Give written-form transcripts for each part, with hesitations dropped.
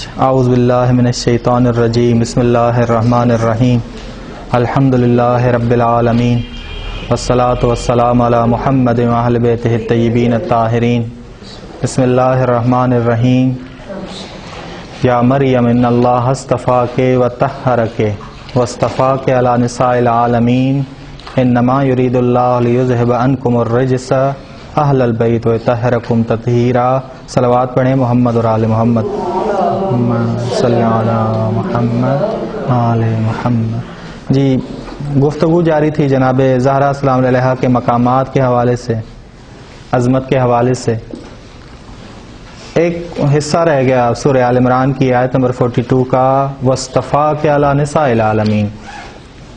اعوذ باللہ من الشیطان الرجیم بسم اللہ الرحمن الرحیم الحمد للہ رب العالمین والصلاة والسلام علی محمد واہل بیتہ الطیبین الطاہرین بسم اللہ الرحمن الرحیم یا مریم ان اللہ اصطفاک وطہرک واصطفاک علی نساء العالمین انما یرید اللہ لیذہب عنکم الرجس اہل البیت ویطہرکم تطہیرا۔ صلوات پڑھیں محمد اور آل محمد، صلی علی محمد آل محمد۔ جی گفتگو جاری تھی جناب زہرا السلام علیہ کے مقامات کے حوالے سے، عظمت کے حوالے سے۔ ایک حصہ رہ گیا سورہ آل عمران کی آیت نمبر 42 کا، وَاصْطَفَاكَ عَلَىٰ نِسَاءِ الْعَالَمِينَ۔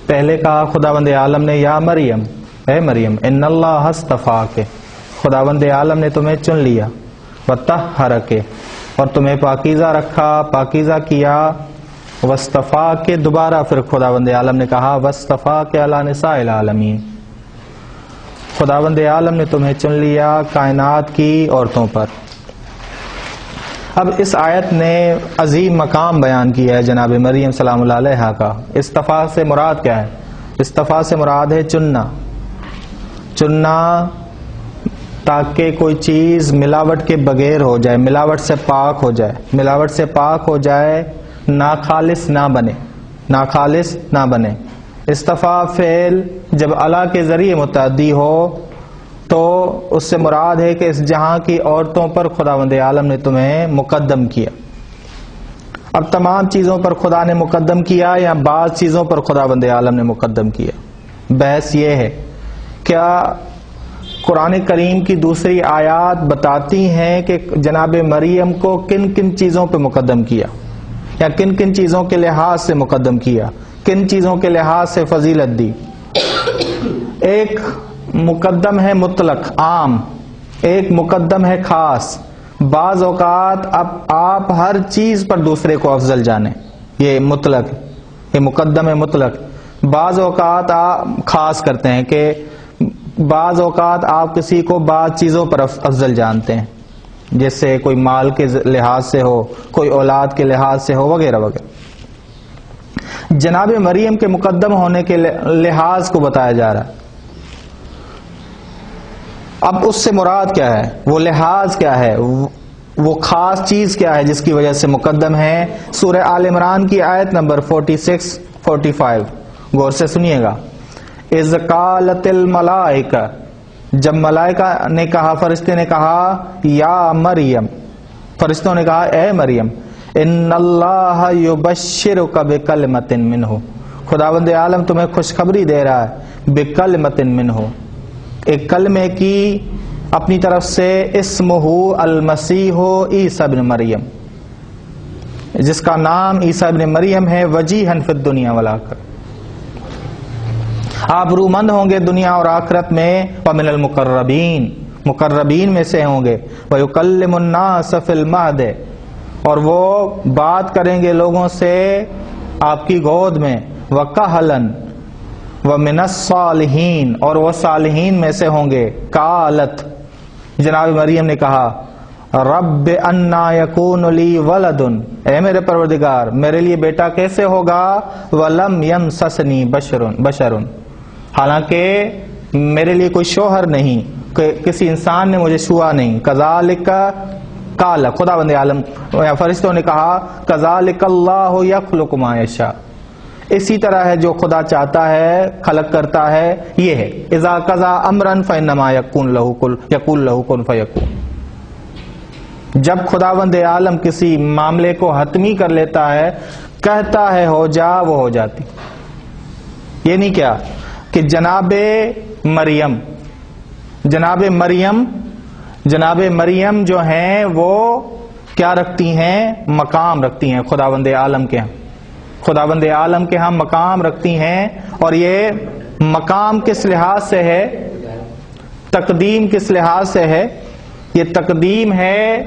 پہلے کہا خداوند عالم نے یا مریم، اے مریم، ان اللہ اصطفاک، خداوند عالم نے تمہیں چن لیا، وطہرک، اور تمہیں پاکیزہ رکھا، پاکیزہ کیا، واصطفاک، دوبارہ پھر خداوند عالم نے کہا واصطفاک علی نساء العالمین، خداوند عالم نے تمہیں چن لیا کائنات کی عورتوں پر۔ اب اس آیت نے عظیم مقام بیان کیا ہے جناب مریم سلام اللہ علیہا کا۔ اصطفاء سے مراد کیا ہے؟ اصطفاء سے مراد ہے چننا، چننا تاکہ کوئی چیز ملاوٹ کے بغیر ہو جائے، ملاوٹ سے پاک ہو جائے، ملاوٹ سے پاک ہو جائے، ناخالص نہ بنے، ناخالص نہ بنے۔ اصطفاء فعل جب اللہ کے ذریعے متعدی ہو تو اس سے مراد ہے کہ اس جہاں کی عورتوں پر خداوند عالم نے تمہیں مقدم کیا۔ اب تمام چیزوں پر خدا نے مقدم کیا یا بعض چیزوں پر خداوند عالم نے مقدم کیا؟ بحث یہ ہے، کیا قرآن کریم کی دوسری آیات بتاتی ہیں کہ جناب مریم کو کن کن چیزوں پہ مقدم کیا، یا کن کن چیزوں کے لحاظ سے مقدم کیا، کن چیزوں کے لحاظ سے فضیلت دی؟ ایک مقدم ہے مطلق عام، ایک مقدم ہے خاص۔ بعض اوقات اب آپ ہر چیز پر دوسرے کو افضل جانیں، یہ مطلق، یہ مقدم ہے مطلق۔ بعض اوقات آپ خاص کرتے ہیں کہ بعض اوقات آپ کسی کو بعض چیزوں پر افضل جانتے ہیں، جیسے کوئی مال کے لحاظ سے ہو، کوئی اولاد کے لحاظ سے ہو، وغیرہ وغیرہ۔ جناب مریم کے مقدم ہونے کے لحاظ کو بتایا جا رہا ہے۔ اب اس سے مراد کیا ہے، وہ لحاظ کیا ہے، وہ خاص چیز کیا ہے جس کی وجہ سے مقدم ہے؟ سورہ آل عمران کی آیت نمبر 46 45 غور سے سنیے گا۔ اذ قالت الملائکہ، جب ملائکہ نے کہا، فرشتے نے کہا، یا مریم، فرشتوں نے کہا اے مریم، ان اللہ یبشرک بکلمۃ منہ، خداوند عالم تمہیں خوشخبری دے رہا ہے، بکلمۃ منہ، ایک کلمے کی اپنی طرف سے، اسمہ المسیح عیسی ابن مریم، جس کا نام عیسی ابن مریم ہے، وجیہا فی الدنیا والآخرہ، آپ رومند ہوں گے دنیا اور آخرت میں، ومن المقربین، مقربین میں سے ہوں گے، ویکلم الناس فی المہد، اور وہ بات کریں گے لوگوں سے آپ کی گود میں، وکہلا ومن الصالحین، اور وہ صالحین میں سے ہوں گے۔ قالت، جناب مریم نے کہا، رب انا یکون لی ولد، اے میرے پروردگار میرے لیے بیٹا کیسے ہوگا، ولم یمسسنی بشر، حالانکہ میرے لیے کوئی شوہر نہیں، کہ کسی انسان نے مجھے چھوا نہیں۔ کذالک قال، خداوند عالم فرشتوں نے کہا، کذالک اللہ یخلق ما یشاء، اسی طرح ہے جو خدا چاہتا ہے خلق کرتا ہے، یہ ہے اذا قضا امرا فانما یکون لہ کن فیکون، جب خداوند عالم کسی معاملے کو حتمی کر لیتا ہے، کہتا ہے ہو جا، وہ ہو جاتی۔ یہ نہیں کیا کہ جناب مریم جو ہیں وہ کیا رکھتی ہیں، مقام رکھتی ہیں خداوند عالم کے ہاں، خداوند عالم کے ہاں مقام رکھتی ہیں۔ اور یہ مقام کس لحاظ سے ہے، تقدیم کس لحاظ سے ہے؟ یہ تقدیم ہے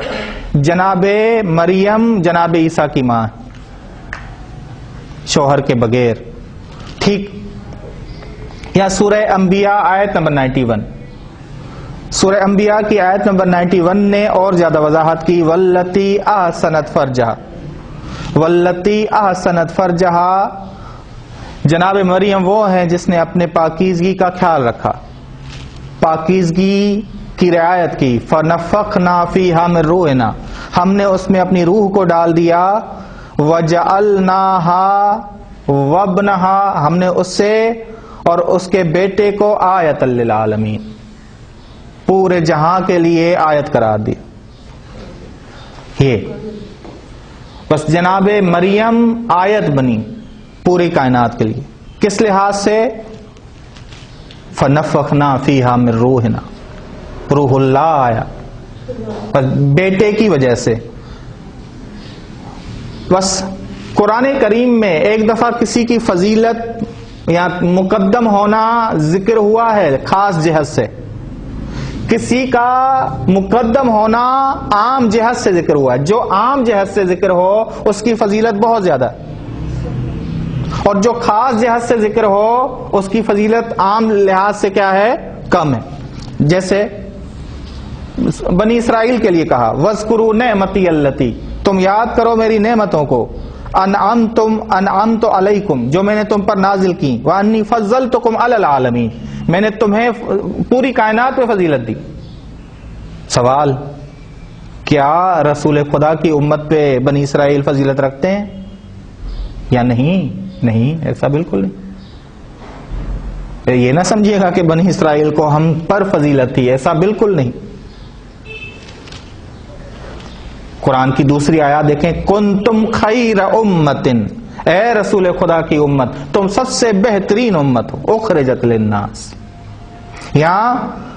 جناب مریم جناب عیسیٰ کی ماں، شوہر کے بغیر، ٹھیک؟ یا سورہ انبیاء آیت نمبر 91، سورہ انبیاء کی آیت نمبر 91 نے اور زیادہ وضاحت کی، واللتی احسنت فرجہا، واللتی احسنت فرجہا، جناب مریم وہ ہیں جس نے اپنے پاکیزگی کا خیال رکھا، پاکیزگی کی رعایت کی. فنفخنا فیہا من روحنا، ہم نے اس میں اپنی روح کو ڈال دیا. وجعلناہا وابنہا، ہم نے اس سے اور اس کے بیٹے کو آیۃ للعالمین، پورے جہاں کے لیے آیت قرار دی. یہ بس جناب مریم آیت بنی پوری کائنات کے لیے. کس لحاظ سے؟ فنفخنا فیہا من روحنا، روح اللہ آیا بیٹے کی وجہ سے. بس قرآن کریم میں ایک دفعہ کسی کی فضیلت یا مقدم ہونا ذکر ہوا ہے خاص جہت سے، کسی کا مقدم ہونا عام جہت سے ذکر ہوا ہے. جو عام جہت سے ذکر ہو اس کی فضیلت بہت زیادہ ہے، اور جو خاص جہت سے ذکر ہو اس کی فضیلت عام لحاظ سے کیا ہے؟ کم ہے. جیسے بنی اسرائیل کے لیے کہا وَاذْكُرُوا نِعْمَتِيَ الَّتِي، تم یاد کرو میری نعمتوں کو، انعمت علیکم، جو میں نے تم پر نازل کی، وانی فضلتکم علی العالمین، میں نے تمہیں پوری کائنات پہ فضیلت دی. سوال، کیا رسول خدا کی امت پہ بنی اسرائیل فضیلت رکھتے ہیں یا نہیں؟ نہیں، ایسا بالکل نہیں. یہ نہ سمجھیے گا کہ بنی اسرائیل کو ہم پر فضیلت تھی، ایسا بالکل نہیں. قرآن کی دوسری آیات دیکھیں، کنتم خیر امت، اے رسول خدا کی امت تم سب سے بہترین امت ہو، اخرجت للناس. یہاں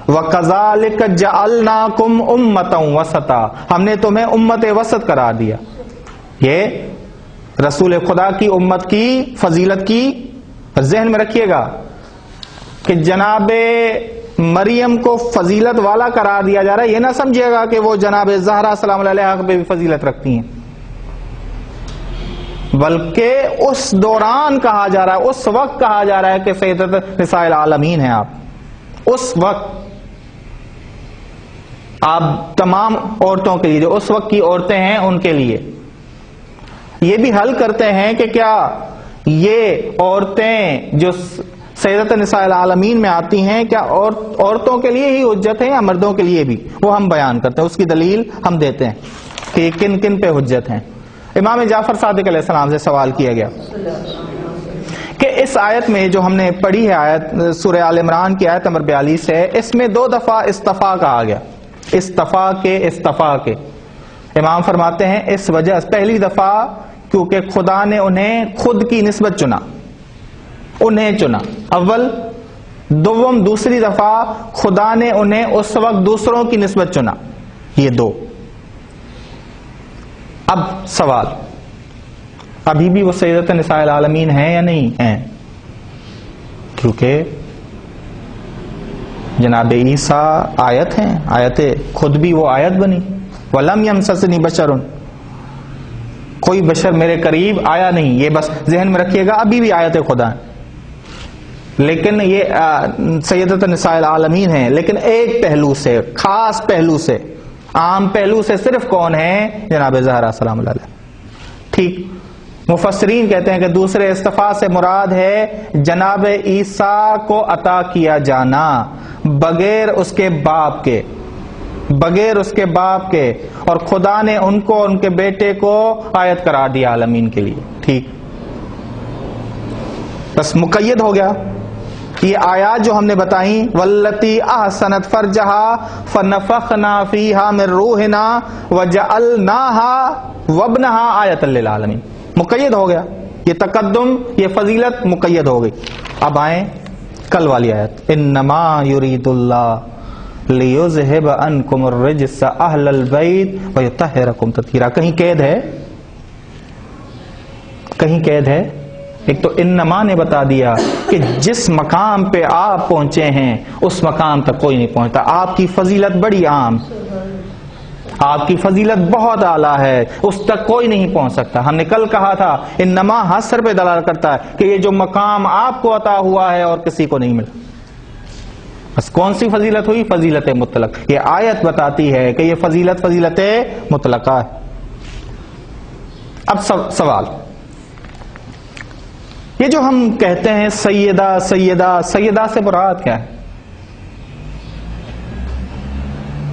وَكَذَلِكَ جَعَلْنَاكُمْ أُمَّةً وَسَطًا، ہم نے تمہیں امت وسط قرار دیا. یہ رسول خدا کی امت کی فضیلت کی ذہن میں رکھیے گا کہ جناب مریم کو فضیلت والا قرار دیا جا رہا ہے. یہ نہ سمجھے گا کہ وہ جناب زہرا سلام علیہا پہ بھی فضیلت رکھتی ہیں، بلکہ اس دوران کہا جا رہا ہے، اس وقت کہا جا رہا ہے کہ سیدۃ نساء العالمین ہیں آپ. اس وقت آپ تمام عورتوں کے لیے، جو اس وقت کی عورتیں ہیں ان کے لیے. یہ بھی حل کرتے ہیں کہ کیا یہ عورتیں جو سیدۃ نساء العالمین میں آتی ہیں کیا عورتوں کے لیے ہی حجت ہے یا مردوں کے لیے بھی؟ وہ ہم بیان کرتے ہیں، اس کی دلیل ہم دیتے ہیں کہ کن کن پہ حجت ہیں. امام جعفر صادق علیہ السلام سے سوال کیا گیا کہ اس آیت میں جو ہم نے پڑھی ہے، آیت سورہ آل عمران کی آیت نمبر 42 ہے، اس میں 2 دفعہ استفا کہا گیا. استفا کے امام فرماتے ہیں اس وجہ، پہلی دفعہ کیونکہ خدا نے انہیں خود کی نسبت چنا، انہیں چنا اول. دوم، دوسری دفعہ خدا نے انہیں اس وقت دوسروں کی نسبت چنا. یہ 2. اب سوال، ابھی بھی وہ سیدۃ نساء العالمین ہیں یا نہیں ہیں؟ کیونکہ جناب عیسیٰ آیت ہیں، آیت خود بھی وہ آیت بنی. وَلَمْ يَمْسَسْنِي بَشَرٌ، کوئی بشر میرے قریب آیا نہیں. یہ بس ذہن میں رکھیے گا، ابھی بھی آیت خدا ہے، لیکن یہ سیدۃ نساء العالمین ہیں، لیکن ایک پہلو سے، خاص پہلو سے، عام پہلو سے صرف کون ہیں؟ جناب زہرا سلام اللہ علیہ. ٹھیک، مفسرین کہتے ہیں کہ دوسرے استفا سے مراد ہے جناب عیسیٰ کو عطا کیا جانا بغیر اس کے باپ کے، بغیر اس کے باپ کے، اور خدا نے ان کو، ان کے بیٹے کو آیت قرار دیا عالمین کے لیے. ٹھیک، بس مقید ہو گیا. یہ آیات جو ہم نے بتائیں، واللتی احسنت فرجہا فنفخنا فیہا من روحنا وجعلناہا وابنہا آیۃ للعالمین، مقید ہو گیا. یہ تقدم، یہ فضیلت مقید ہو گئی. اب آئیں کل والی آیت، انما یرید اللہ لیذہب عنکم الرجس اہل البیت ویطہرکم تطہیرا. کہیں قید ہے؟ کہیں قید ہے؟ ایک تو انما نے بتا دیا کہ جس مقام پہ آپ پہنچے ہیں اس مقام تک کوئی نہیں پہنچتا. آپ کی فضیلت بڑی عام، آپ کی فضیلت بہت اعلیٰ ہے، اس تک کوئی نہیں پہنچ سکتا. ہم نے کل کہا تھا انما حصر پہ دلالت کرتا ہے کہ یہ جو مقام آپ کو عطا ہوا ہے اور کسی کو نہیں ملا. بس کون سی فضیلت ہوئی؟ فضیلت مطلق. یہ آیت بتاتی ہے کہ یہ فضیلت فضیلت مطلقہ ہے. اب سوال، یہ جو ہم کہتے ہیں سیدہ سیدہ، سیدہ سے مراد کیا ہے؟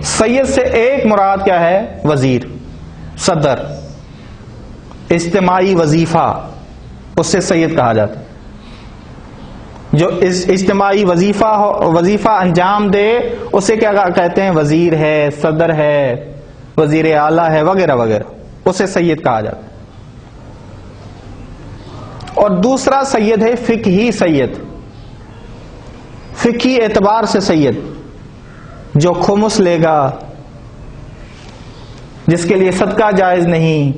سید سے ایک مراد کیا ہے؟ وزیر، صدر، اجتماعی وظیفہ، اس سے سید کہا جاتا ہے۔ جو اجتماعی وظیفہ انجام دے اسے کیا کہتے ہیں؟ وزیر ہے، صدر ہے، وزیر اعلیٰ ہے، وغیرہ وغیرہ، اسے سید کہا جاتا ہے۔ اور دوسرا سید ہے فقہی سید، فقہی اعتبار سے سید، جو خمس لے گا، جس کے لیے صدقہ جائز نہیں،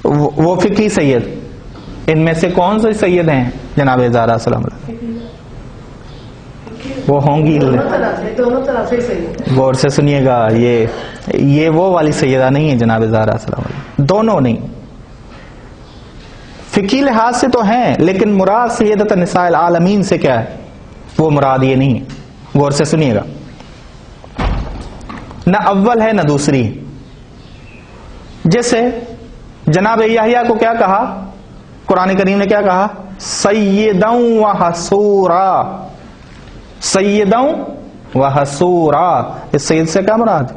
وہ فقہی سید۔ ان میں سے کون سے سید ہیں جناب زہرا سلام اللہ؟ وہ ہوں گی، دونوں طرف سے سید، غور سے سنیے گا، یہ وہ والی سیدہ نہیں ہے جناب زہرا سلام اللہ، دونوں نہیں، فقہی لحاظ سے تو ہیں، لیکن مراد سیدۃ النساء العالمین سے کیا ہے؟ وہ مراد یہ نہیں ہے، غور سے سنیے گا، نہ اول ہے نہ دوسری۔ جیسے جناب یحییٰ کو کیا کہا قرآن کریم نے؟ کیا کہا؟ سیداً و حصورا، سیداً و حصورا، اس سید سے کیا مراد؟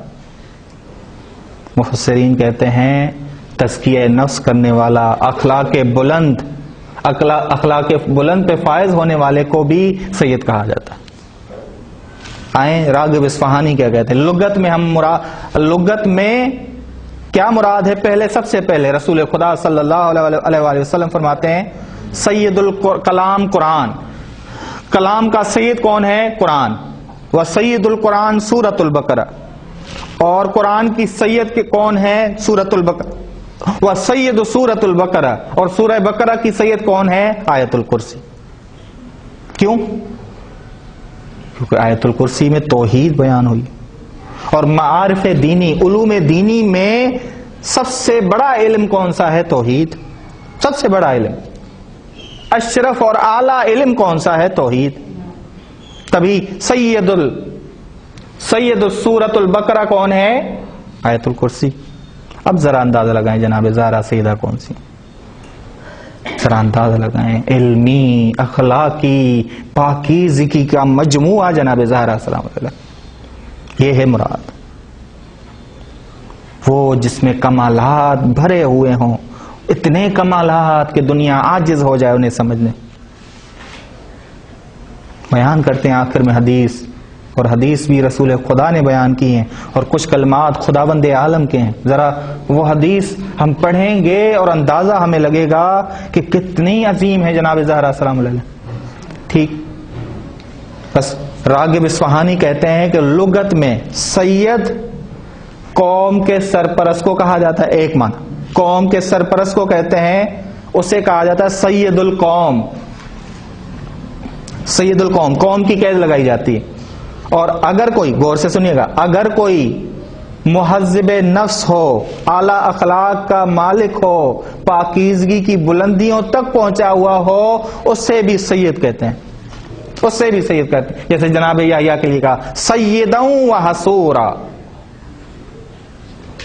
مفسرین کہتے ہیں تزکیہ نفس کرنے والا، اخلاق بلند، اخلاق بلند پہ فائز ہونے والے کو بھی سید کہا جاتا ہے۔ آئیں راغب اصفہانی کیا کہتے ہیں لغت میں؟ لغت میں کیا مراد ہے؟ پہلے، سب سے پہلے رسول خدا صلی اللہ علیہ وآلہ وسلم فرماتے ہیں سید الکلام قرآن، کلام کا سید کون ہے؟ قرآن۔ و سید القرآن سورۃ البقرہ، اور قرآن کی سید کے کون ہے؟ سورۃ البقرہ۔ و سید سورۃ البقرہ، اور سورہ بقرہ کی سید کون ہے؟ آیت الکرسی۔ کیوں؟ کیونکہ آیت الکرسی میں توحید بیان ہوئی، اور معارف دینی، علوم دینی میں سب سے بڑا علم کون سا ہے؟ توحید، سب سے بڑا علم، اشرف اور اعلیٰ علم کون سا ہے؟ توحید۔ تبھی سید سورۃ البقرہ کون ہے؟ آیت الکرسی۔ اب ذرا اندازہ لگائیں جناب زہرا سیدہ کون سی؟ ذرا اندازہ لگائیں، علمی، اخلاقی، پاکیزگی کا مجموعہ جناب زہرا سلام اللہ، یہ ہے مراد، وہ جس میں کمالات بھرے ہوئے ہوں، اتنے کمالات کہ دنیا عاجز ہو جائے انہیں سمجھنے۔ بیان کرتے ہیں آخر میں حدیث، اور حدیث بھی رسول خدا نے بیان کی ہیں، اور کچھ کلمات خداوند عالم کے ہیں۔ ذرا وہ حدیث ہم پڑھیں گے اور اندازہ ہمیں لگے گا کہ کتنی عظیم ہے جناب زہرا سلام اللہ۔ ٹھیک، بس راغب اصفہانی کہتے ہیں کہ لغت میں سید قوم کے سرپرست کو کہا جاتا ہے، ایک معنی قوم کے سرپرست کو کہتے ہیں، اسے کہا جاتا ہے سید القوم۔ سید القوم، قوم کی قید لگائی جاتی ہے۔ اور اگر کوئی، غور سے سنیے گا، اگر کوئی مہذب نفس ہو، اعلی اخلاق کا مالک ہو، پاکیزگی کی بلندیوں تک پہنچا ہوا ہو، اس سے بھی سید کہتے ہیں، اس سے بھی سید کہتے ہیں۔ جیسے جناب یحییٰ کے لیے کہا سیداً و حصورا،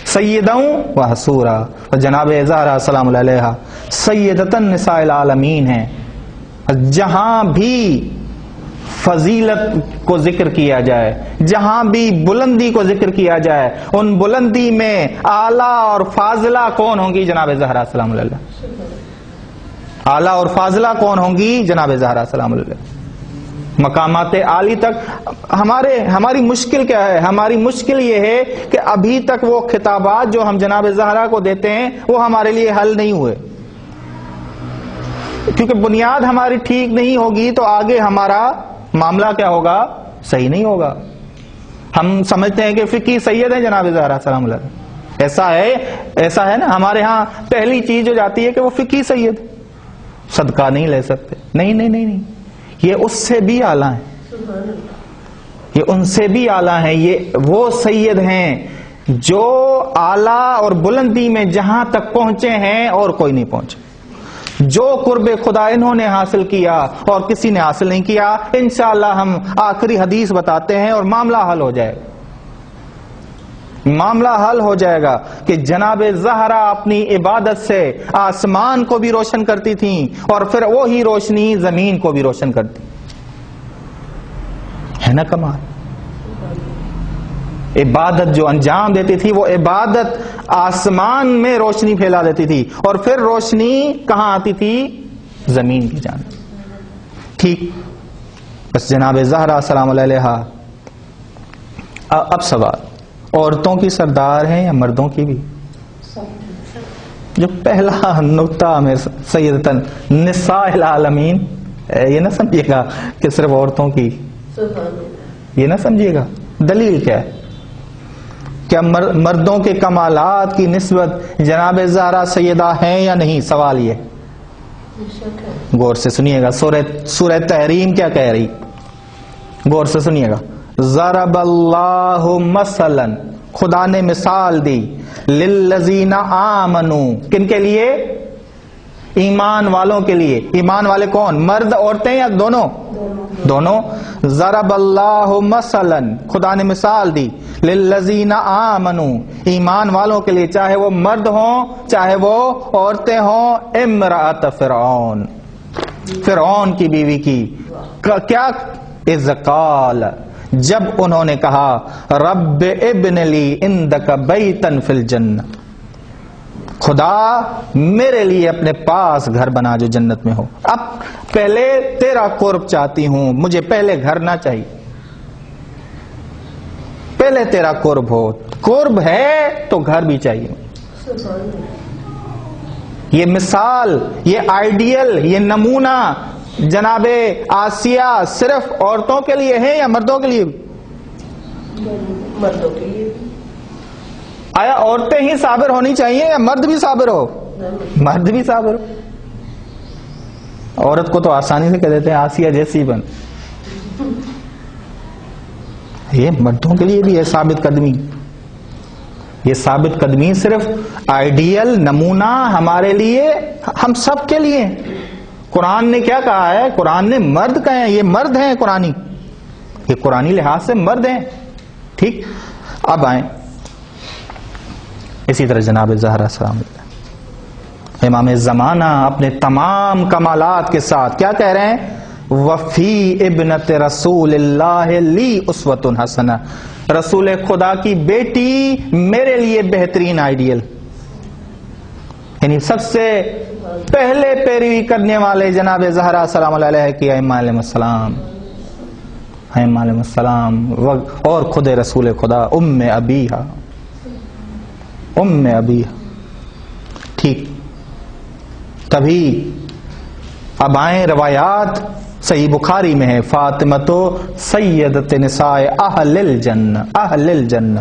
سیداً و حصورا، اور جناب زہرا سلام اللہ علیہا سیدۃ النساء العالمین ہیں۔ جہاں بھی فضیلت کو ذکر کیا جائے، جہاں بھی بلندی کو ذکر کیا جائے، ان بلندی میں اعلیٰ اور فاضلہ کون ہوں گی؟ جناب زہرا سلام اللہ۔ اعلیٰ اور فاضلہ کون ہوں گی؟ جناب زہرا سلام اللہ۔ مقامات عالی تک ہماری مشکل کیا ہے؟ ہماری مشکل یہ ہے کہ ابھی تک وہ خطابات جو ہم جناب زہرا کو دیتے ہیں وہ ہمارے لیے حل نہیں ہوئے، کیونکہ بنیاد ہماری ٹھیک نہیں ہوگی تو آگے ہمارا معاملہ کیا ہوگا؟ صحیح نہیں ہوگا۔ ہم سمجھتے ہیں کہ فقہی سید ہیں جناب زہرا سلام اللہ، ایسا ہے نا، ہمارے ہاں پہلی چیز جو جاتی ہے کہ وہ فقہی سید، صدقہ نہیں لے سکتے، نہیں، یہ اس سے بھی اعلیٰ ہیں، یہ ان سے بھی اعلیٰ ہیں، یہ وہ سید ہیں جو اعلیٰ اور بلندی میں جہاں تک پہنچے ہیں اور کوئی نہیں پہنچا۔ جو قرب خدا انہوں نے حاصل کیا اور کسی نے حاصل نہیں کیا، انشاءاللہ ہم آخری حدیث بتاتے ہیں اور معاملہ حل ہو جائے گا۔ معاملہ حل ہو جائے گا کہ جناب زہرا اپنی عبادت سے آسمان کو بھی روشن کرتی تھیں اور پھر وہی روشنی زمین کو بھی روشن کرتی ہے نا کمال. عبادت جو انجام دیتی تھی وہ عبادت آسمان میں روشنی پھیلا دیتی تھی اور پھر روشنی کہاں آتی تھی؟ زمین کی جانب. ٹھیک. بس جناب زہرا سلام علیہا. اب سوال، عورتوں کی سردار ہیں یا مردوں کی بھی؟ جو پہلا نقطہ میں سیدتاً نساء العالمین، یہ نہ سمجھیے گا کہ صرف عورتوں کی، یہ نہ سمجھیے گا. دلیل کیا ہے؟ کیا مردوں کے کمالات کی نسبت جناب زہرا سیدہ ہیں یا نہیں؟ سوال یہ. غور سے سنیے گا، سورہ تحریم کیا کہہ رہی؟ غور سے سنیے گا. ضرب اللہ مثلا، خدا نے مثال دی، للذین آمنوا، کن کے لیے؟ ایمان والوں کے لیے. ایمان والے کون؟ مرد عورتیں یا دونوں؟ دونوں. ضرب اللہ مثلا، خدا نے مثال دی، للذین آمنوا، ایمان والوں کے لیے، چاہے وہ مرد ہوں چاہے وہ عورتیں ہوں، امرأۃ فرعون، فرعون کی بیوی کی. کیا؟ اذ قال، جب انہوں نے کہا، رب ابن لی عندک بیتا فی الجنہ، خدا میرے لیے اپنے پاس گھر بنا جو جنت میں ہو. اب پہلے تیرا قرب چاہتی ہوں، مجھے پہلے گھر نہ چاہیے، پہلے تیرا قرب ہو. قرب ہے تو گھر بھی چاہیے. یہ مثال، یہ آئیڈیل، یہ نمونہ جناب آسیہ صرف عورتوں کے لیے ہے یا مردوں کے لیے؟ مردوں کے لیے. آیا عورتیں ہی صابر ہونی چاہیے یا مرد بھی صابر ہو؟ مرد بھی صابر ہو. عورت کو تو آسانی سے کہہ دیتے ہیں آسیہ جیسی بن. یہ مردوں کے لیے بھی ہے ثابت قدمی. یہ ثابت قدمی صرف آئیڈیل نمونہ ہمارے لیے، ہم سب کے لیے. قرآن نے کیا کہا ہے؟ قرآن نے مرد کہے ہیں، یہ مرد ہیں قرآنی، یہ قرآنی لحاظ سے مرد ہیں. ٹھیک. اب آئیں اسی طرح جناب زہرا سلام اللہ، امام زمانہ اپنے تمام کمالات کے ساتھ کیا کہہ رہے ہیں؟ وفی ابنت رسول اللہ لی اسوۃ حسنہ، رسول خدا کی بیٹی میرے لیے بہترین آئیڈیل، یعنی سب سے پہلے پیروی کرنے والے جناب زہرا سلام اللہ علیہ کی ائمہ علیہ السلام، ائمہ علیہ السلام، اور خود رسول خدا ام ابیہا، ام ابیہا. ٹھیک. تبھی اب آئیں روایات صحیح بخاری میں ہے، فاطمہ تو سیدت نساء اہل الجنہ، اہل الجنہ.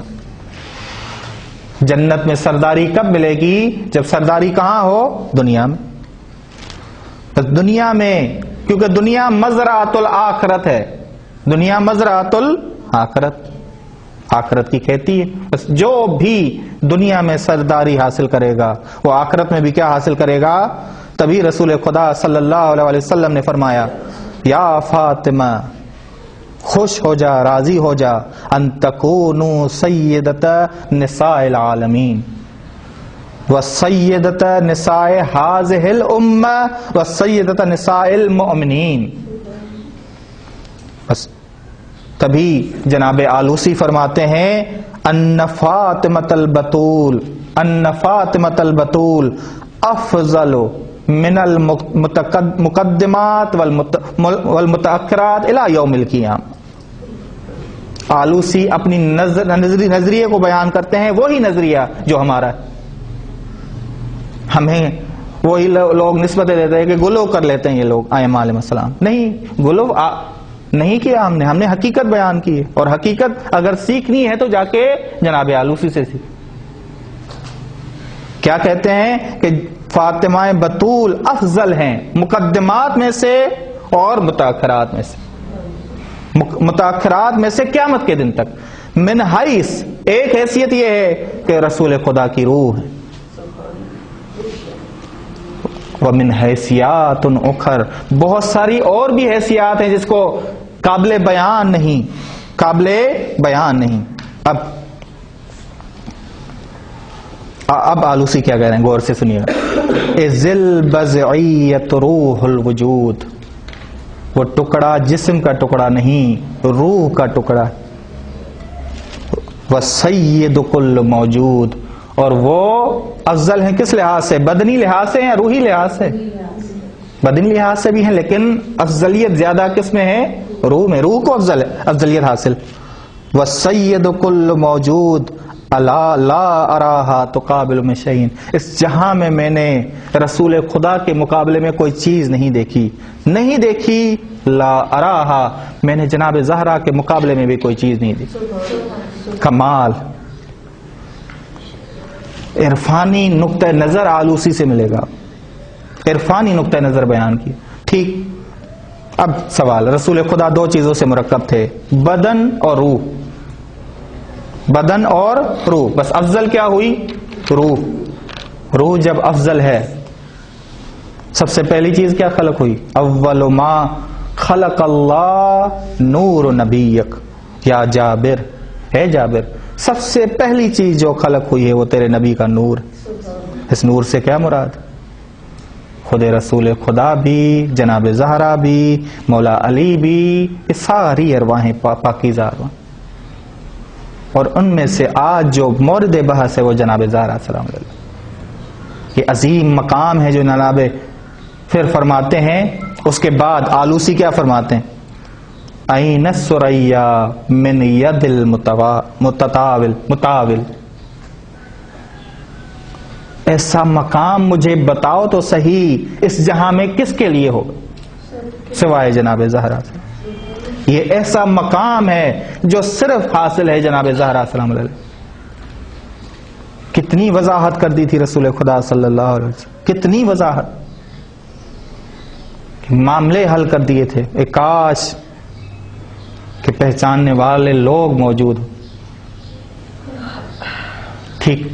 جنت میں سرداری کب ملے گی؟ جب سرداری کہاں ہو؟ دنیا میں. بس دنیا میں، کیونکہ دنیا مزرعۃ الآخرت ہے، دنیا مزرعۃ الآخرت، آخرت کی کھیتی ہے. بس جو بھی دنیا میں سرداری حاصل کرے گا وہ آخرت میں بھی کیا حاصل کرے گا؟ تبھی رسول خدا صلی اللہ علیہ وسلم نے فرمایا، یا فاطمہ خوش ہو جا، راضی ہو جا، ان تکونوا سیدۃ نساء العالمین وسیدۃ نساء ہذہ الامہ وسیدۃ نساء المؤمنین. بس تبھی جناب آلوسی فرماتے ہیں، ان فاطمۃ البتول، ان فاطمۃ البتول افضل من المقدمات والمتأخرات الى یوم القیامہ. آلوسی اپنی نظریے کو بیان کرتے ہیں، وہی نظریہ جو ہمارا ہے. ہمیں وہی لوگ نسبتیں دیتے ہیں کہ گلو کر لیتے ہیں یہ لوگ ائمہ علیہ السلام. نہیں، گلو نہیں کیا ہم نے حقیقت بیان کی ہے، اور حقیقت اگر سیکھنی ہے تو جا کے جناب آلوسی سے سیکھ. کیا کہتے ہیں کہ فاطمہ بطول افضل ہیں مقدمات میں سے اور متاخرات میں سے. متاخرات میں سے قیامت کے دن تک. من حیث، ایک حیثیت یہ ہے کہ رسول خدا کی روح ہے، ومن حیثیات اخر، بہت ساری اور بھی حیثیات ہیں جس کو قابل بیان نہیں، قابل بیان نہیں. اب اب آلوسی کیا کہہ رہے ہیں، غور سے سنیے گا. ذل بضعیت روح الوجود، وہ ٹکڑا جسم کا ٹکڑا نہیں، روح کا ٹکڑا. وسید کل موجود، اور وہ افضل ہیں کس لحاظ سے؟ بدنی لحاظ سے یا روحی لحاظ سے؟ بدنی لحاظ سے بھی ہیں، لیکن افضلیت زیادہ کس میں ہے؟ روح میں. روح کو افضلیت حاصل. وسید کل موجود الا لا اراہا تقابل میں شیئن، اس جہاں میں نے رسول خدا کے مقابلے میں کوئی چیز نہیں دیکھی. لا اراہا، میں نے جناب زہرا کے مقابلے میں بھی کوئی چیز نہیں دیکھی. کمال عرفانی نقطہ نظر آلوسی سے ملے گا، عرفانی نقطہ نظر بیان کی. ٹھیک. اب سوال، رسول خدا دو چیزوں سے مرکب تھے، بدن اور روح. بدن اور روح، بس افضل کیا ہوئی؟ روح. روح جب افضل ہے، سب سے پہلی چیز کیا خلق ہوئی؟ اول ما خلق اللہ نور نبیک. یا جابر، ہے جابر، سب سے پہلی چیز جو خلق ہوئی ہے وہ تیرے نبی کا نور. اس نور سے کیا مراد؟ خود رسول خدا بھی، جناب زہرا بھی، مولا علی بھی، یہ ساری ارواحیں پاکیزہ ارواح. اور ان میں سے آج جو مورد بحث ہے وہ جناب زہرا سلام اللہ. یہ عظیم مقام ہے جو جناب پھر فرماتے ہیں. اس کے بعد آلوسی کیا فرماتے ہیں؟ این الثریا من ید متطاول. ایسا مقام مجھے بتاؤ تو صحیح، اس جہاں میں کس کے لیے ہو سوائے جناب زہرا سے. یہ ایسا مقام ہے جو صرف حاصل ہے جناب زہرا سلام علیہ. کتنی وضاحت کر دی تھی رسول خدا صلی اللہ علیہ وسلم، کتنی وضاحت، معاملے حل کر دیے تھے. ایک کاش کہ پہچاننے والے لوگ موجود ہوں. ٹھیک.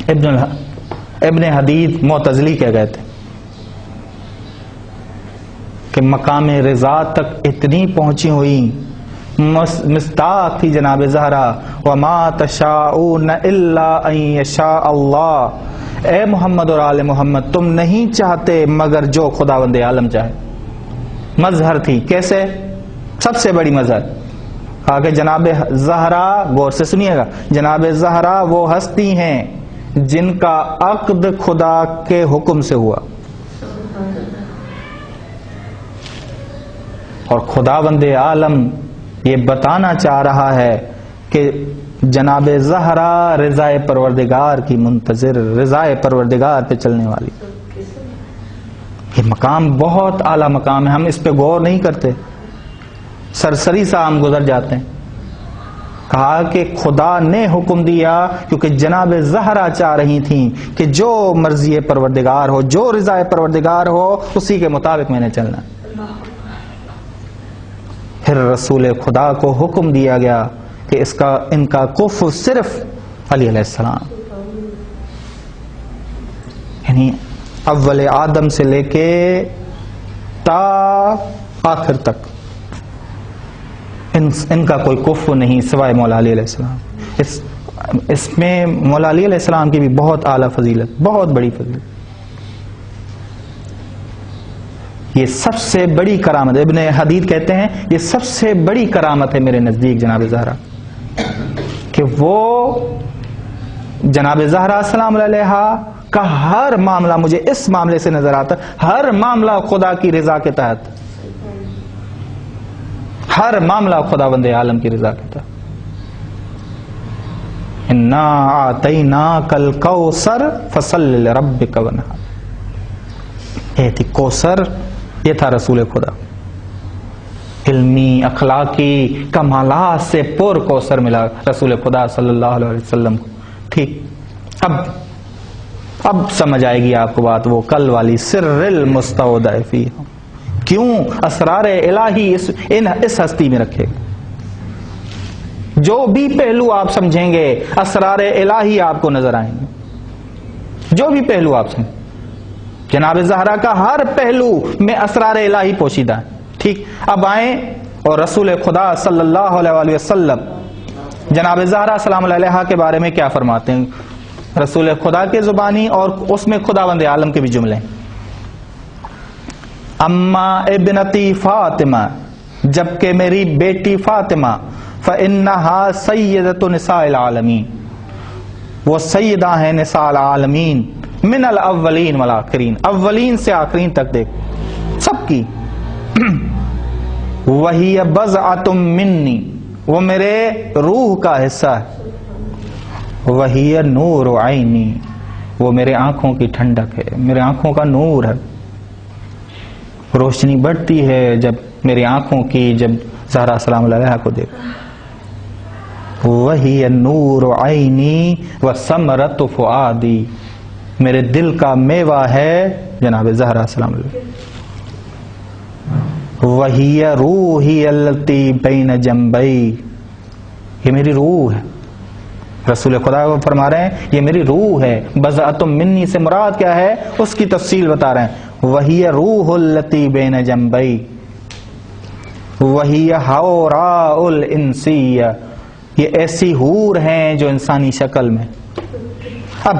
ابن حدید معتزلی کیا کہتے ہیں کہ مقام رضا تک اتنی پہنچی ہوئی، مصداق تھی جناب زہرا. وما تشاءون الا ان یشاء اللہ. اے محمد اور آل محمد، تم نہیں چاہتے مگر جو خداوند عالم چاہے. مظہر تھی. کیسے؟ سب سے بڑی مظہر آگے جناب زہرا، غور سے سنیے گا، جناب زہرا وہ ہستی ہیں جن کا عقد خدا کے حکم سے ہوا، اور خداوند عالم یہ بتانا چاہ رہا ہے کہ جناب زہرا رضائے پروردگار کی منتظر، رضائے پروردگار پہ چلنے والی. یہ مقام بہت اعلیٰ مقام ہے، ہم اس پہ غور نہیں کرتے، سرسری سا ہم گزر جاتے ہیں. کہا کہ خدا نے حکم دیا کیونکہ جناب زہرا چاہ رہی تھیں کہ جو مرضی پروردگار ہو، جو رضائے پروردگار ہو، اسی کے مطابق میں نے چلنا. پھر رسول خدا کو حکم دیا گیا کہ ان کا کف صرف علی علیہ السلام، یعنی اول آدم سے لے کے تا آخر تک ان کا کوئی کف نہیں سوائے مولا علی علیہ السلام. اس میں مولا علی علیہ السلام کی بھی بہت اعلیٰ فضیلت، بہت بڑی فضیلت. یہ سب سے بڑی کرامت، ابن حدید کہتے ہیں یہ سب سے بڑی کرامت ہے میرے نزدیک جناب زہرا، کہ وہ جناب زہرا سلام علیہا کا ہر معاملہ مجھے اس معاملے سے نظر آتا، ہر معاملہ خدا کی رضا کے تحت، ہر معاملہ خداوند عالم کی رضا کے تحت. انا اعطیناک الکوثر فصل لربک وانحر. یہ تھی کوثر، یہ تھا رسول خدا. علمی اخلاقی کمالات سے پر کوثر ملا رسول خدا صلی اللہ علیہ وسلم کو. ٹھیک. اب سمجھ آئے گی آپ کو بات، وہ کل والی سر المستودع فیہ، کیوں اسرار الہی اس ہستی میں رکھے گا. جو بھی پہلو آپ سمجھیں گے اسرار الہی آپ کو نظر آئیں گے، جو بھی پہلو آپ سمجھیں. جناب زہرا کا ہر پہلو میں اسرار الہی پوشیدہ ہے. ٹھیک. اب آئیں اور رسول خدا صلی اللہ علیہ وسلم جناب زہرا سلام علیہا کے بارے میں کیا فرماتے ہیں. رسول خدا کے زبانی اور اس میں خداوند عالم کے بھی جملے. اما ابنتی فاطمہ، جبکہ میری بیٹی فاطمہ، فإنہا سیدۃ نساء العالمین، وہ سیدہ ہیں نساء العالمین، من الاولین والآخرین، اولین سے آخرین تک دیکھ سب کی. وہی بضعۃ منی، وہ میرے روح کا حصہ ہے. وہی نور عینی، وہ میرے آنکھوں کی ٹھنڈک ہے، میرے آنکھوں کا نور ہے. روشنی بڑھتی ہے جب میری آنکھوں کی، جب زہرا سلام علیہا کو دیکھ. وہی نور عینی وثمرۃ فؤادی، میرے دل کا میوہ ہے جناب زہرا سلام علیہا. وہی روحی التی بین جنبی، یہ میری روح ہے. رسول خدا کو فرما رہے ہیں یہ میری روح ہے. بضعۃ منی سے مراد کیا ہے اس کی تفصیل بتا رہے ہیں. وہی روح التی بین جنبی، وہی حوراء الانسیہ، یہ ایسی حور ہیں جو انسانی شکل میں. اب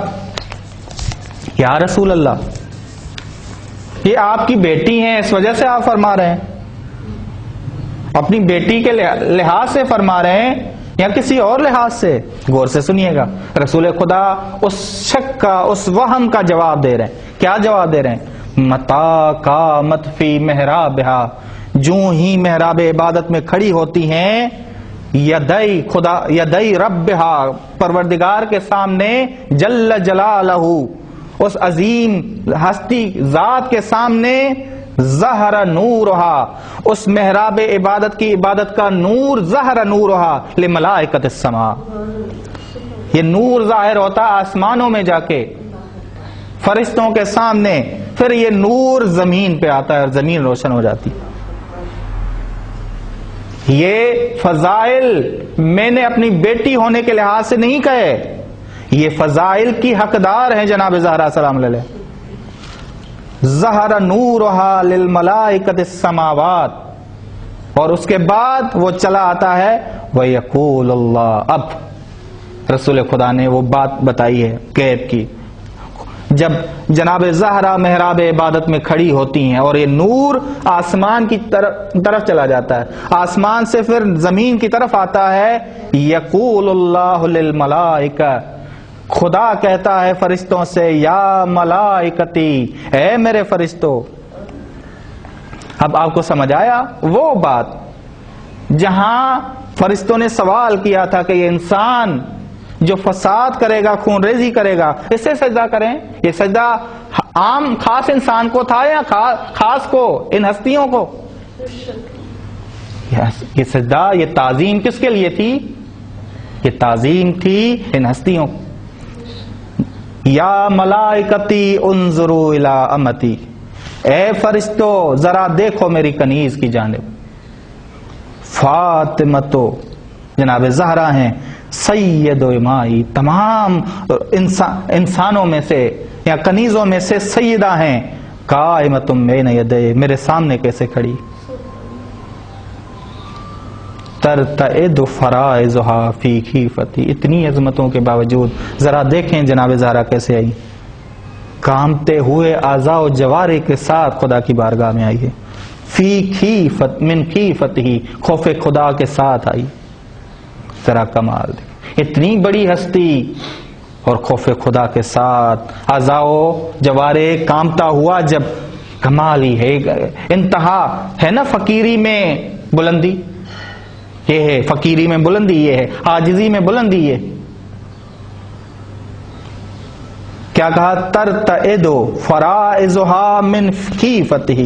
یا رسول اللہ، یہ آپ کی بیٹی ہیں اس وجہ سے آپ فرما رہے ہیں، اپنی بیٹی کے لحاظ سے فرما رہے ہیں یا کسی اور لحاظ سے؟ غور سے سنیے گا. رسول خدا اس شک کا، اس وہم کا جواب دے رہے ہیں. کیا جواب دے رہے ہیں؟ متا قامت فی محرابہا، جو ہی محراب عبادت میں کھڑی ہوتی ہیں، یدئی خدا، یدئی ربہا، پروردگار کے سامنے، جل جلالہ، اس عظیم ہستی ذات کے سامنے، ظہر نورہا، اس محراب عبادت کی عبادت کا نور، ظہر نورہا لملائکۃ السماء، یہ نور ظاہر ہوتا آسمانوں میں جا کے فرشتوں کے سامنے، پھر یہ نور زمین پہ آتا ہے اور زمین روشن ہو جاتی. یہ فضائل میں نے اپنی بیٹی ہونے کے لحاظ سے نہیں کہے، یہ فضائل کی حقدار ہیں جناب زہرا سلام علیہ. ظہر نورہا للملائکۃ السماوات، اور اس کے بعد وہ چلا آتا ہے وَيَقُولُ اللَّهُ. اب رسول خدا نے وہ بات بتائی ہے غیب کی، جب جناب زہرا محراب عبادت میں کھڑی ہوتی ہیں اور یہ نور آسمان کی طرف چلا جاتا ہے، آسمان سے پھر زمین کی طرف آتا ہے. یقول اللہ للملائکہ، خدا کہتا ہے فرشتوں سے، یا ملائکتی، اے میرے فرشتوں. اب آپ کو سمجھ آیا وہ بات جہاں فرشتوں نے سوال کیا تھا کہ یہ انسان جو فساد کرے گا، خون ریزی کرے گا، اس سے سجدہ کریں. یہ سجدہ عام خاص انسان کو تھا یا خاص کو، ان ہستیوں کو؟ یہ سجدہ، یہ تعظیم کس کے لیے تھی؟ یہ تعظیم تھی ان ہستیوں. یا ملائکتی انظروا الی امتی، اے فرشتو ذرا دیکھو میری کنیز کی جانب. فاطمہ جناب زہرا ہیں سید و امائی، تمام انسانوں میں سے یا کنیزوں میں سے سیدہ ہیں. قائمۃ بین یدی، میرے سامنے کیسے کھڑی. ترتعد فرائضھا فی خیفتی، اتنی عظمتوں کے باوجود ذرا دیکھیں جناب زہرا کیسے آئی، کامتے ہوئے اعضاء و جوارح کے ساتھ خدا کی بارگاہ میں آئی ہے. فی خیفت، من خیفتی، خوف خدا کے ساتھ آئی. ذرا کمال دے، اتنی بڑی ہستی اور خوف خدا کے ساتھ اعضاء و جوارح کامتا ہوا، جب کمال ہی ہے، انتہا ہے نا فقیری میں بلندی. یہ ہے فقیری میں بلندی، یہ ہے عاجزی میں بلندی. یہ کیا کہا؟ ترتعد فرائضھا من خیفتہ،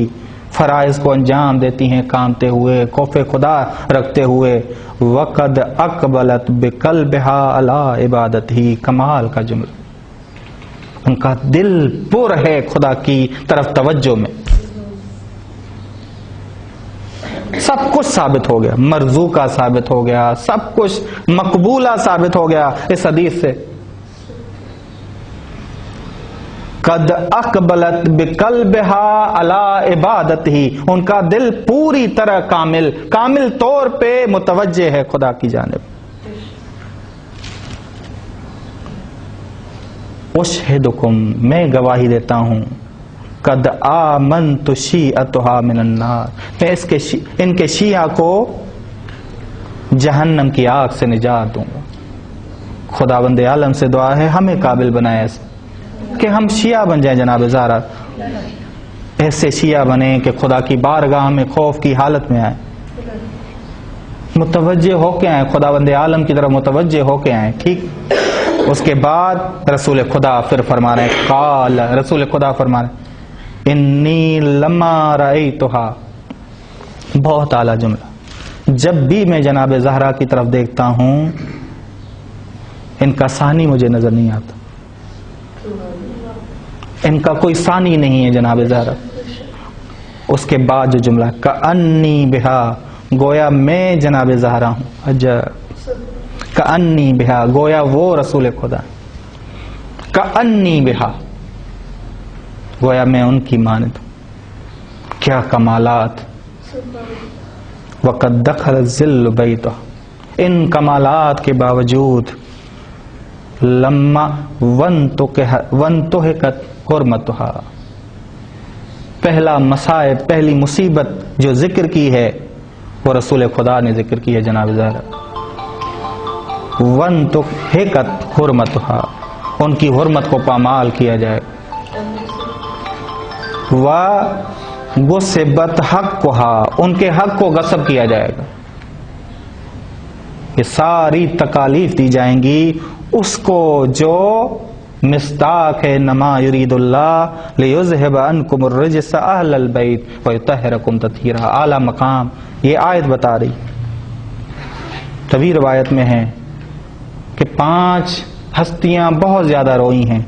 فرائض کو انجام دیتی ہیں کامتے ہوئے، خوف خدا رکھتے ہوئے. وقد اقبلت بقلبھا علی عبادتہ، کمال کا جملہ، ان کا دل پر ہے خدا کی طرف توجہ میں. سب کچھ ثابت ہو گیا، مرزوقہ ثابت ہو گیا، سب کچھ مقبولہ ثابت ہو گیا اس حدیث سے. قد اقبلت بقلبھا علی عبادتہ، ان کا دل پوری طرح کامل طور پہ متوجہ ہے خدا کی جانب. اشہدکم میں گواہی دیتا ہوں قد آمنت شیعتها من النار میں ان کے شیعہ کو جہنم کی آگ سے نجات دوں گا. خداوند عالم سے دعا ہے ہمیں قابل بنائے کہ ہم شیعہ بن جائیں جناب زہرا, ایسے شیعہ بنیں کہ خدا کی بارگاہ میں خوف کی حالت میں آئیں, متوجہ ہو کے آئیں, خداوند عالم کی طرف متوجہ ہو کے آئیں. ٹھیک, اس کے بعد رسول خدا پھر فرما رہے ہیں, قال رسول خدا فرما رہے ہیں انی لما رأیتها, بہت اعلیٰ جملہ, جب بھی میں جناب زہرا کی طرف دیکھتا ہوں ان کا ثانی مجھے نظر نہیں آتا, ان کا کوئی ثانی نہیں ہے جناب زہرا. اس کے بعد جو جملہ کأنی بہا, گویا میں جناب زہرا ہوں, عجب, کأنی بہا گویا وہ رسول خدا, کأنی بہا گویا میں ان کی مانند ہوں. کیا کمالات, وقد دخل الذل بیتہ, ان کمالات کے باوجود لما وانتہکت حرمتہا, پہلا مصائب پہلی مصیبت جو ذکر کی ہے وہ رسول خدا نے ذکر کی ہے جناب زہرا. وانتہکت حرمتہا, ان کی حرمت کو پامال کیا جائے. وغصبت حقہا, ان کے حق کو غصب کیا جائے گا. یہ ساری تکالیف دی جائیں گی اس کو جو مصداق ہے نما یرید اللہ لیذہب عنکم الرجس اہل البیت ویطہرکم تطہیرا. اعلیٰ مقام یہ آیت بتا رہی. طویل روایت میں ہے کہ 5 ہستیاں بہت زیادہ روئی ہیں,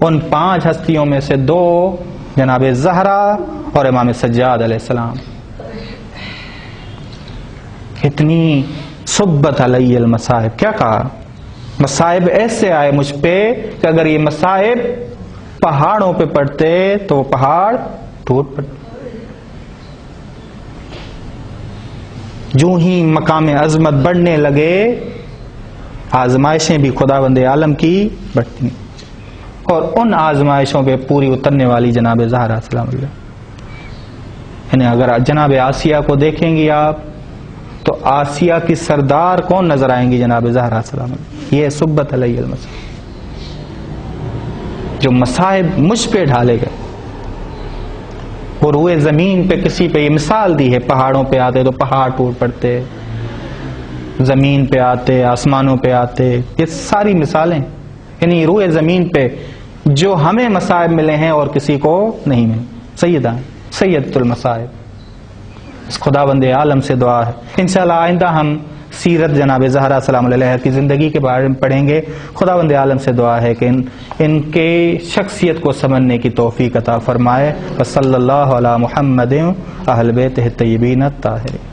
ان 5 ہستیوں میں سے 2 جناب زہرا اور امام سجاد علیہ السلام. اتنی صبت علی المصائب, کیا کہا, مصائب ایسے آئے مجھ پہ کہ اگر یہ مصائب پہاڑوں پہ پڑتے تو وہ پہاڑ ٹوٹ پڑتے. جو ہی مقام عظمت بڑھنے لگے آزمائشیں بھی خداوند عالم کی بڑھتی ہیں, اور ان آزمائشوں پہ پوری اترنے والی جناب زہرا سلام اللہ. یعنی اگر جناب آسیہ کو دیکھیں گی آپ تو آسیہ کی سردار کون نظر آئیں گی جناب زہرا سلام اللہ. یہ صبت علیہ المصائب, جو مصائب مجھ پہ ڈھالے گئے. اور روئے زمین پہ کسی پہ یہ مثال دی ہے, پہاڑوں پہ آتے تو پہاڑ ٹوٹ پڑتے, زمین پہ آتے آسمانوں پہ آتے, یہ ساری مثالیں. یعنی روئے زمین پہ جو ہمیں مصائب ملے ہیں اور کسی کو نہیں ملے. سیدہ سیدۃ المصائب, اس خداوند عالم سے دعا ہے. انشاءاللہ آئندہ ہم سیرت جناب زہرا سلام علیہ کی زندگی کے بارے میں پڑھیں گے. خداوند عالم سے دعا ہے کہ ان کے شخصیت کو سمجھنے کی توفیق عطا فرمائے. وصلی اللہ علی محمد اہل بیتہ الطیبین الطاہرین.